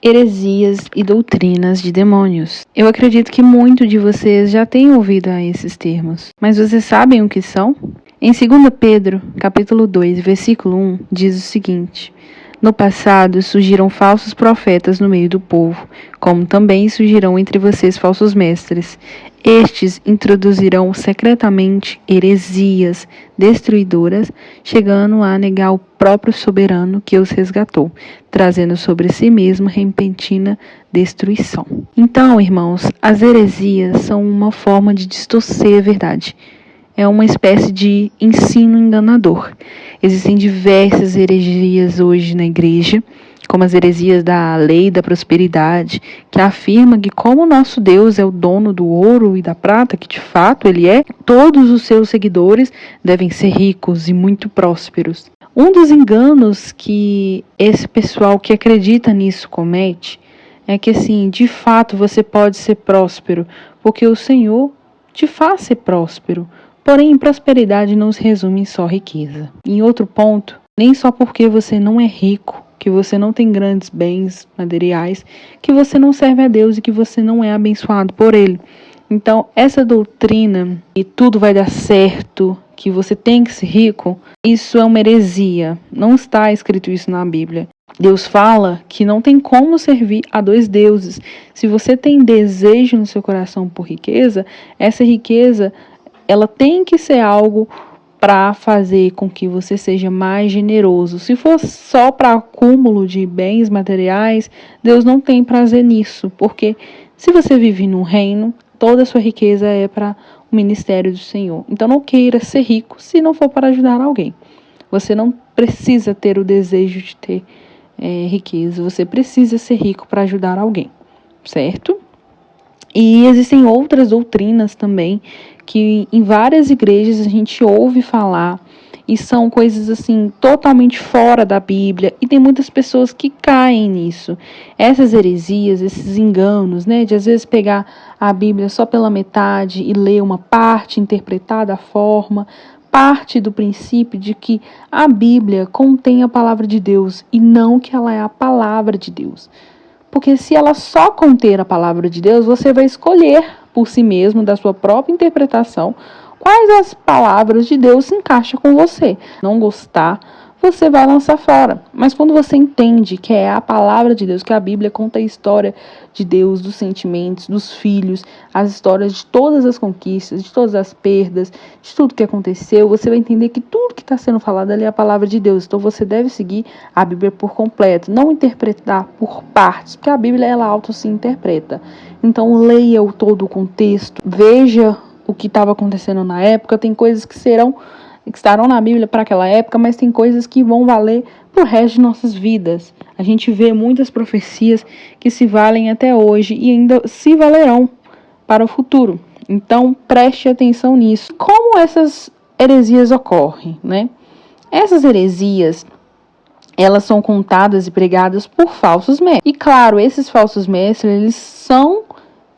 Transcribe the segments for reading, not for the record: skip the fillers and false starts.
heresias e doutrinas de demônios. Eu acredito que muitos de vocês já tenham ouvido a esses termos, mas vocês sabem o que são? Em 2 Pedro, capítulo 2, versículo 1, diz o seguinte: no passado surgiram falsos profetas no meio do povo, como também surgirão entre vocês falsos mestres. Estes introduzirão secretamente heresias destruidoras, chegando a negar o próprio soberano que os resgatou, trazendo sobre si mesmo repentina destruição. Então, irmãos, as heresias são uma forma de distorcer a verdade. É uma espécie de ensino enganador. Existem diversas heresias hoje na igreja, como as heresias da lei da prosperidade, que afirma que como o nosso Deus é o dono do ouro e da prata, que de fato ele é, todos os seus seguidores devem ser ricos e muito prósperos. Um dos enganos que esse pessoal que acredita nisso comete é que, assim, de fato você pode ser próspero, porque o Senhor te faz ser próspero. Porém, prosperidade não se resume em só riqueza. Em outro ponto, nem só porque você não é rico, que você não tem grandes bens materiais, que você não serve a Deus e que você não é abençoado por Ele. Então, essa doutrina que tudo vai dar certo, que você tem que ser rico, isso é uma heresia. Não está escrito isso na Bíblia. Deus fala que não tem como servir a dois deuses. Se você tem desejo no seu coração por riqueza, essa riqueza ela tem que ser algo para fazer com que você seja mais generoso. Se for só para acúmulo de bens materiais, Deus não tem prazer nisso, porque se você vive num reino, toda a sua riqueza é para o ministério do Senhor. Então não queira ser rico se não for para ajudar alguém. Você não precisa ter o desejo de ter riqueza, você precisa ser rico para ajudar alguém, certo? E existem outras doutrinas também que em várias igrejas a gente ouve falar e são coisas assim totalmente fora da Bíblia e tem muitas pessoas que caem nisso. Essas heresias, esses enganos, de às vezes pegar a Bíblia só pela metade e ler uma parte, interpretar da forma, parte do princípio de que a Bíblia contém a palavra de Deus e não que ela é a palavra de Deus. Porque se ela só conter a palavra de Deus, você vai escolher por si mesmo, da sua própria interpretação, quais as palavras de Deus se encaixam com você. Não gostar, você vai lançar fora. Mas quando você entende que é a palavra de Deus, que a Bíblia conta a história de Deus, dos sentimentos, dos filhos, as histórias de todas as conquistas, de todas as perdas, de tudo que aconteceu, você vai entender que tudo que está sendo falado ali é a palavra de Deus. Então você deve seguir a Bíblia por completo, não interpretar por partes, porque a Bíblia ela auto se interpreta. Então leia todo o contexto, veja o que estava acontecendo na época. Tem coisas que estarão na Bíblia para aquela época, mas tem coisas que vão valer para o resto de nossas vidas. A gente vê muitas profecias que se valem até hoje e ainda se valerão para o futuro. Então preste atenção nisso. Como essas heresias ocorrem, Essas heresias, elas são contadas e pregadas por falsos mestres. E claro, esses falsos mestres, eles são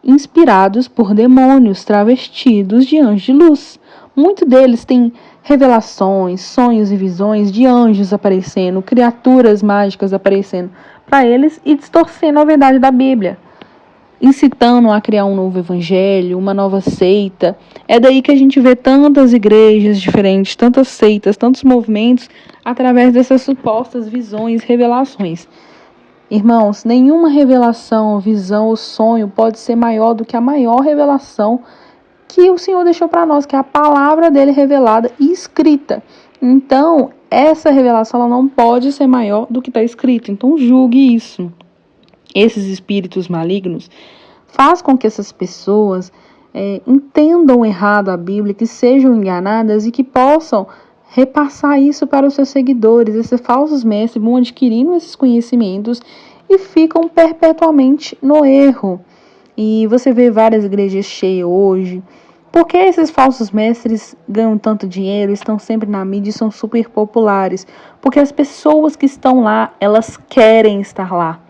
inspirados por demônios travestidos de anjos de luz. Muitos deles têm revelações, sonhos e visões de anjos aparecendo, criaturas mágicas aparecendo para eles e distorcendo a verdade da Bíblia, incitando a criar um novo evangelho, uma nova seita. É daí que a gente vê tantas igrejas diferentes, tantas seitas, tantos movimentos, através dessas supostas visões, revelações. Irmãos, nenhuma revelação, visão ou sonho pode ser maior do que a maior revelação que o Senhor deixou para nós, que é a palavra dele revelada e escrita. Então, essa revelação ela não pode ser maior do que está escrito. Então, julgue isso. Esses espíritos malignos faz com que essas pessoas entendam errado a Bíblia, que sejam enganadas e que possam repassar isso para os seus seguidores. Esses falsos mestres vão adquirindo esses conhecimentos e ficam perpetuamente no erro. E você vê várias igrejas cheias hoje. Por que esses falsos mestres ganham tanto dinheiro, estão sempre na mídia e são super populares? Porque as pessoas que estão lá, elas querem estar lá.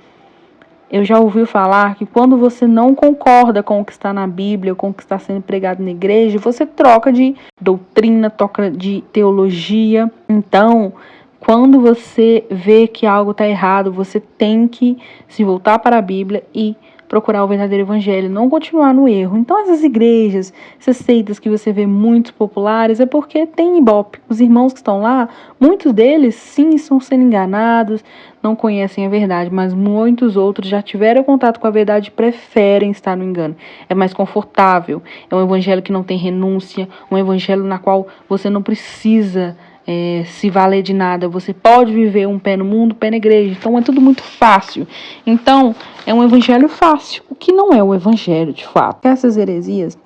Eu já ouvi falar que quando você não concorda com o que está na Bíblia, com o que está sendo pregado na igreja, você troca de doutrina, troca de teologia. Então, Quando você vê que algo está errado, você tem que se voltar para a Bíblia e procurar o verdadeiro evangelho, não continuar no erro. Então essas igrejas, essas seitas que você vê muito populares, é porque tem ibope. Os irmãos que estão lá, muitos deles sim estão sendo enganados, não conhecem a verdade, mas muitos outros já tiveram contato com a verdade e preferem estar no engano. É mais confortável, é um evangelho que não tem renúncia, um evangelho na qual você não precisa se valer de nada, você pode viver um pé no mundo, um pé na igreja, então é tudo muito fácil. Então, é um evangelho fácil, o que não é o evangelho de fato. Essas heresias,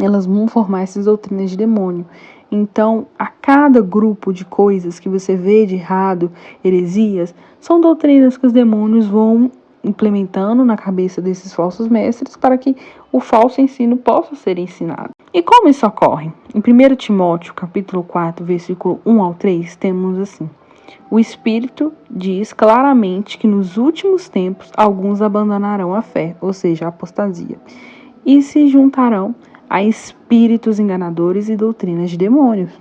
elas vão formar essas doutrinas de demônio. Então, a cada grupo de coisas que você vê de errado, heresias, são doutrinas que os demônios vão implementando na cabeça desses falsos mestres para que o falso ensino possa ser ensinado. E como isso ocorre? Em 1 Timóteo, capítulo 4, versículo 1 ao 3, temos assim: o Espírito diz claramente que nos últimos tempos alguns abandonarão a fé, ou seja, a apostasia, e se juntarão a espíritos enganadores e doutrinas de demônios.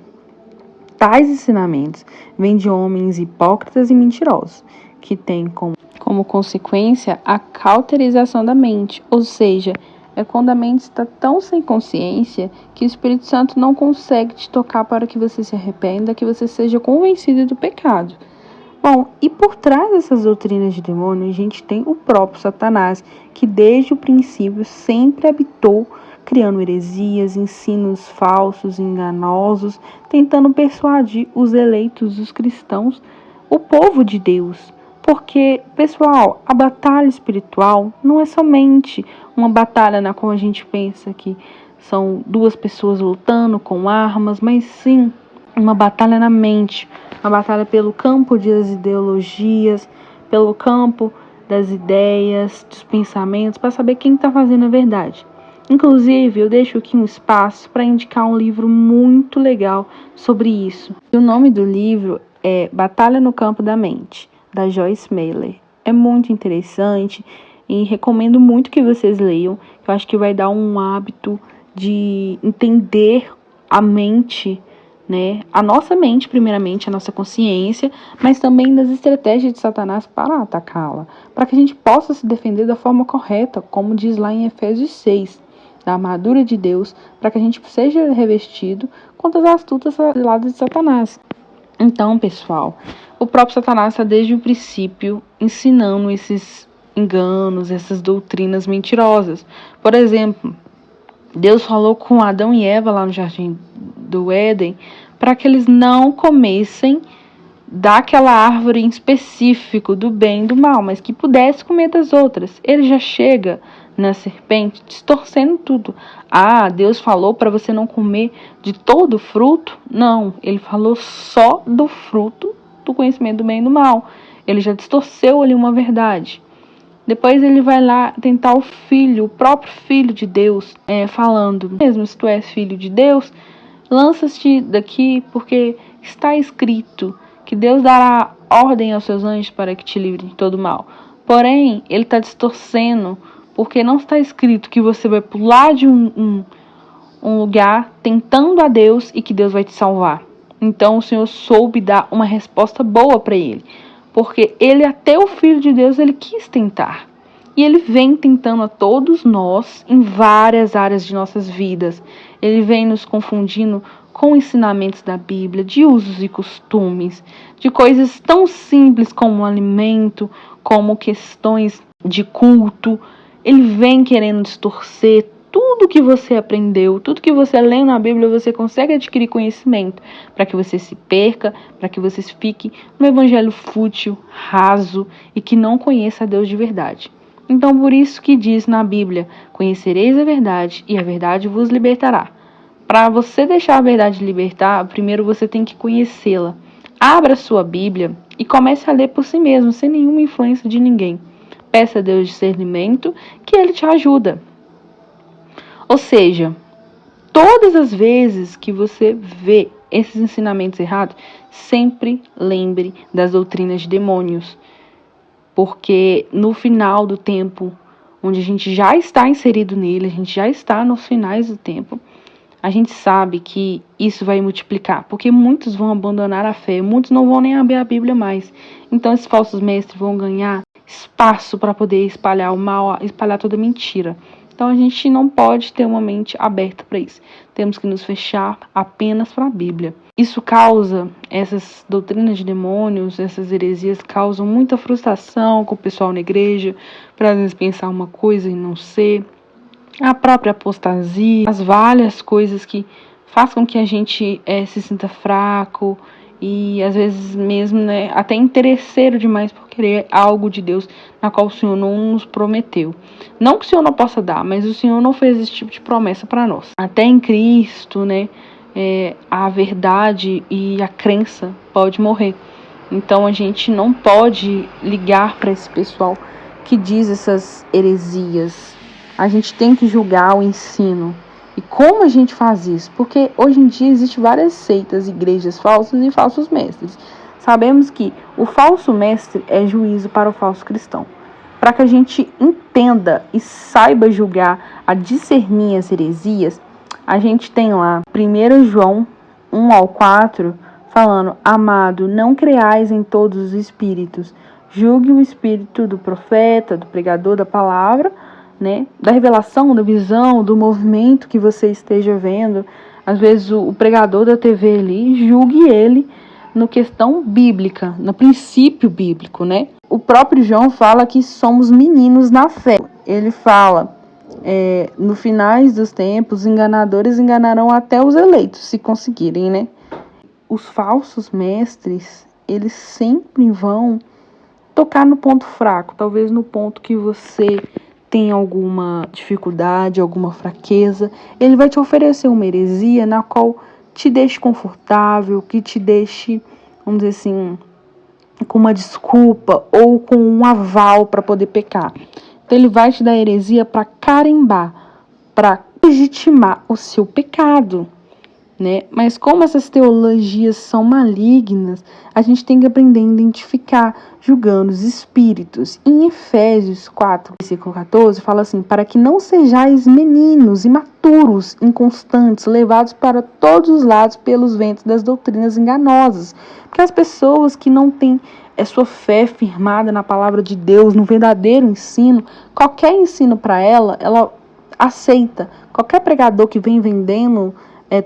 Tais ensinamentos vêm de homens hipócritas e mentirosos, que têm como consequência a cauterização da mente, ou seja, é quando a mente está tão sem consciência que o Espírito Santo não consegue te tocar para que você se arrependa, que você seja convencido do pecado. Bom, e por trás dessas doutrinas de demônio, a gente tem o próprio Satanás, que desde o princípio sempre habitou criando heresias, ensinos falsos, enganosos, tentando persuadir os eleitos, os cristãos, o povo de Deus. Porque, pessoal, a batalha espiritual não é somente uma batalha na qual a gente pensa que são duas pessoas lutando com armas, mas sim uma batalha na mente, uma batalha pelo campo das ideologias, pelo campo das ideias, dos pensamentos, para saber quem está fazendo a verdade. Inclusive, eu deixo aqui um espaço para indicar um livro muito legal sobre isso. O nome do livro é Batalha no Campo da Mente, da Joyce Meyer. É muito interessante e recomendo muito que vocês leiam. Eu acho que vai dar um hábito de entender a mente, né? A nossa mente, primeiramente, a nossa consciência, mas também das estratégias de Satanás para atacá-la, para que a gente possa se defender da forma correta, como diz lá em Efésios 6, da armadura de Deus, para que a gente seja revestido contra as astutas ciladas de Satanás. Então, pessoal, o próprio Satanás está desde o princípio ensinando esses enganos, essas doutrinas mentirosas. Por exemplo, Deus falou com Adão e Eva lá no jardim do Éden para que eles não comessem daquela árvore em específico do bem e do mal, mas que pudesse comer das outras. Ele já chega na serpente distorcendo tudo. Ah, Deus falou para você não comer de todo o fruto? Não, ele falou só do fruto do conhecimento do bem e do mal. Ele já distorceu ali uma verdade. Depois ele vai lá tentar o próprio filho de Deus, falando, mesmo se tu és filho de Deus, lança-te daqui, porque está escrito que Deus dará ordem aos seus anjos para que te livrem de todo mal. Porém, ele está distorcendo, porque não está escrito que você vai pular de um lugar tentando a Deus e que Deus vai te salvar. Então o Senhor soube dar uma resposta boa para ele, porque ele, até o Filho de Deus, ele quis tentar. E ele vem tentando a todos nós em várias áreas de nossas vidas. Ele vem nos confundindo com ensinamentos da Bíblia, de usos e costumes, de coisas tão simples como o alimento, como questões de culto. Ele vem querendo distorcer tudo que você aprendeu, tudo que você lê na Bíblia, você consegue adquirir conhecimento para que você se perca, para que você fique no evangelho fútil, raso e que não conheça a Deus de verdade. Então, por isso que diz na Bíblia, conhecereis a verdade e a verdade vos libertará. Para você deixar a verdade libertar, primeiro você tem que conhecê-la. Abra sua Bíblia e comece a ler por si mesmo, sem nenhuma influência de ninguém. Peça a Deus discernimento, que Ele te ajuda. Ou seja, todas as vezes que você vê esses ensinamentos errados, sempre lembre das doutrinas de demônios. Porque no final do tempo, onde a gente já está inserido nele, a gente já está nos finais do tempo, a gente sabe que isso vai multiplicar, porque muitos vão abandonar a fé, muitos não vão nem abrir a Bíblia mais. Então esses falsos mestres vão ganhar espaço para poder espalhar o mal, espalhar toda mentira. Então a gente não pode ter uma mente aberta para isso. Temos que nos fechar apenas para a Bíblia. Isso causa, essas doutrinas de demônios, essas heresias causam muita frustração com o pessoal na igreja, para às vezes pensar uma coisa e não ser. A própria apostasia, as várias coisas que fazem com que a gente se sinta fraco e às vezes mesmo, né, até interesseiro demais por querer algo de Deus na qual o Senhor não nos prometeu. Não que o Senhor não possa dar, mas o Senhor não fez esse tipo de promessa para nós. Até em Cristo, né, a verdade e a crença pode morrer. Então a gente não pode ligar para esse pessoal que diz essas heresias. A gente tem que julgar o ensino. E como a gente faz isso? Porque hoje em dia existem várias seitas, igrejas falsas e falsos mestres. Sabemos que o falso mestre é juízo para o falso cristão. Para que a gente entenda e saiba julgar, a discernir as heresias, a gente tem lá 1 João 1-4, falando: amado, não creais em todos os espíritos. Julgue o espírito do profeta, do pregador da palavra, né, da revelação, da visão, do movimento que você esteja vendo. Às vezes o pregador da TV ali, julgue ele no questão bíblica, no princípio bíblico, né? O próprio João fala que somos meninos na fé. Ele fala, no finais dos tempos, enganadores enganarão até os eleitos, se conseguirem, né? Os falsos mestres, eles sempre vão tocar no ponto fraco, talvez no ponto que você tem alguma dificuldade, alguma fraqueza. Ele vai te oferecer uma heresia na qual te deixe confortável, que te deixe, vamos dizer assim, com uma desculpa ou com um aval para poder pecar. Então ele vai te dar heresia para carimbar, para legitimar o seu pecado, né? Mas como essas teologias são malignas, a gente tem que aprender a identificar, julgando os espíritos. Em Efésios 4, versículo 14, fala assim: para que não sejais meninos imaturos, inconstantes, levados para todos os lados pelos ventos das doutrinas enganosas. Porque as pessoas que não têm sua fé firmada na palavra de Deus, no verdadeiro ensino, qualquer ensino para ela aceita. Qualquer pregador que vem vendendo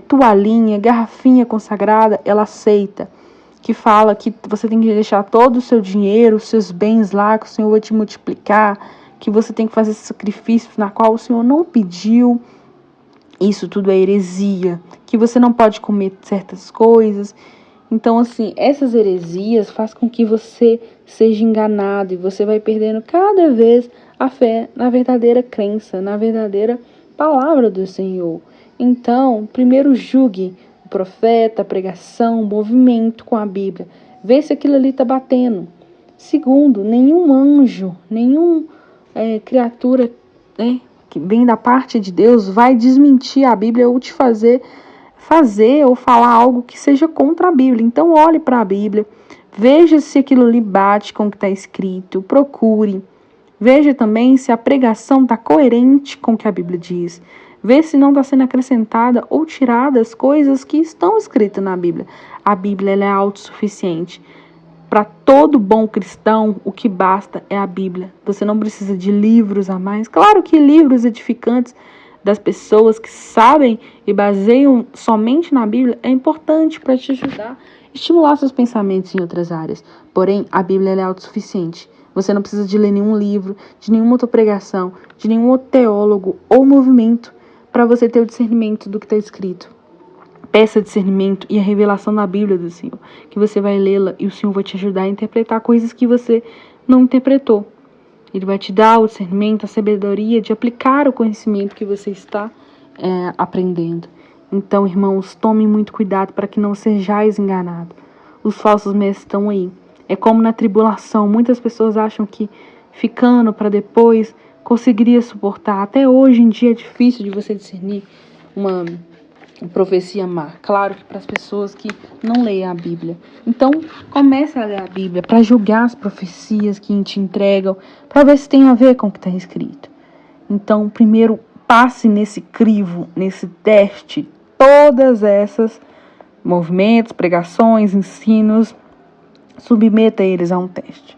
toalhinha, garrafinha consagrada, ela aceita. Que fala que você tem que deixar todo o seu dinheiro, os seus bens lá, que o Senhor vai te multiplicar, que você tem que fazer sacrifícios na qual o Senhor não pediu. Isso tudo é heresia. Que você não pode comer certas coisas. Então, assim, essas heresias fazem com que você seja enganado e você vai perdendo cada vez a fé na verdadeira crença, na verdadeira palavra do Senhor. Então, primeiro julgue o profeta, a pregação, o movimento com a Bíblia. Vê se aquilo ali está batendo. Segundo, nenhum anjo, nenhuma criatura, né, que vem da parte de Deus vai desmentir a Bíblia ou te fazer ou falar algo que seja contra a Bíblia. Então, olhe para a Bíblia, veja se aquilo ali bate com o que está escrito, procure. Veja também se a pregação está coerente com o que a Bíblia diz. Vê se não está sendo acrescentada ou tirada as coisas que estão escritas na Bíblia. A Bíblia ela é autossuficiente. Para todo bom cristão, o que basta é a Bíblia. Você não precisa de livros a mais. Claro que livros edificantes das pessoas que sabem e baseiam somente na Bíblia é importante para te ajudar, estimular seus pensamentos em outras áreas. Porém, a Bíblia ela é autossuficiente. Você não precisa de ler nenhum livro, de nenhuma outra pregação, de nenhum outro teólogo ou movimento para você ter o discernimento do que está escrito. Peça discernimento e a revelação na Bíblia do Senhor, que você vai lê-la e o Senhor vai te ajudar a interpretar coisas que você não interpretou. Ele vai te dar o discernimento, a sabedoria de aplicar o conhecimento que você está aprendendo. Então, irmãos, tomem muito cuidado para que não sejais enganados. Os falsos mestres estão aí. É como na tribulação. Muitas pessoas acham que ficando para depois conseguiria suportar. Até hoje em dia é difícil de você discernir uma profecia má. Claro que para as pessoas que não leem a Bíblia. Então, comece a ler a Bíblia para julgar as profecias que te entregam, para ver se tem a ver com o que está escrito. Então, primeiro, passe nesse crivo, nesse teste todas essas movimentos, pregações, ensinos, submeta eles a um teste.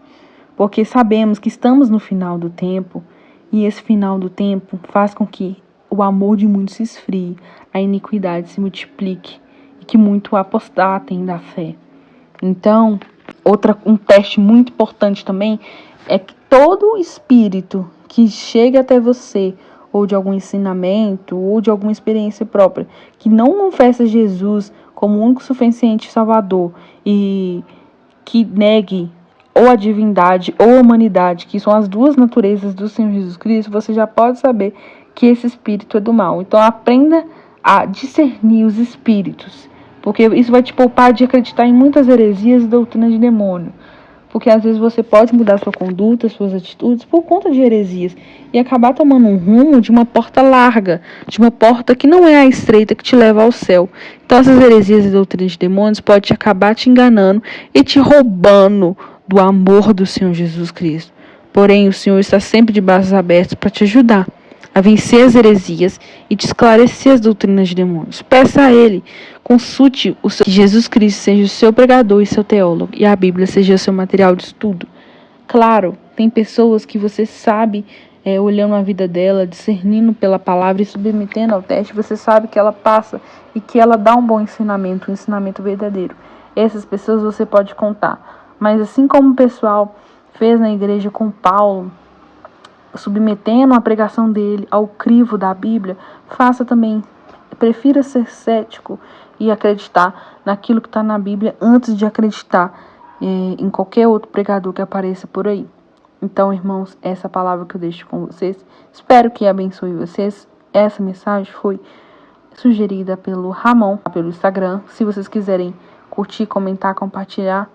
Porque sabemos que estamos no final do tempo, e esse final do tempo faz com que o amor de muitos se esfrie, a iniquidade se multiplique e que muito apostatem da fé. Então, um teste muito importante também é que todo espírito que chega até você, ou de algum ensinamento, ou de alguma experiência própria, que não confessa Jesus como o único suficiente Salvador e que negue ou a divindade ou a humanidade, que são as duas naturezas do Senhor Jesus Cristo, você já pode saber que esse espírito é do mal. Então aprenda a discernir os espíritos, porque isso vai te poupar de acreditar em muitas heresias e doutrinas de demônio. Porque às vezes você pode mudar sua conduta, suas atitudes por conta de heresias e acabar tomando um rumo de uma porta larga, de uma porta que não é a estreita que te leva ao céu. Então essas heresias e doutrinas de demônios podem acabar te enganando e te roubando do amor do Senhor Jesus Cristo. Porém, o Senhor está sempre de braços abertos para te ajudar a vencer as heresias e te esclarecer as doutrinas de demônios. Peça a Ele, consulte que Jesus Cristo seja o seu pregador e seu teólogo, e a Bíblia seja o seu material de estudo. Claro, tem pessoas que você sabe, olhando a vida dela, discernindo pela palavra e submetendo ao teste, você sabe que ela passa e que ela dá um bom ensinamento, um ensinamento verdadeiro. Essas pessoas você pode contar. Mas assim como o pessoal fez na igreja com Paulo, submetendo a pregação dele ao crivo da Bíblia, faça também. Prefira ser cético e acreditar naquilo que está na Bíblia antes de acreditar em qualquer outro pregador que apareça por aí. Então, irmãos, essa palavra que eu deixo com vocês. Espero que abençoe vocês. Essa mensagem foi sugerida pelo Ramon, pelo Instagram. Se vocês quiserem curtir, comentar, compartilhar,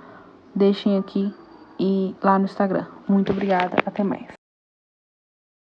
deixem aqui e lá no Instagram. Muito obrigada. Até mais.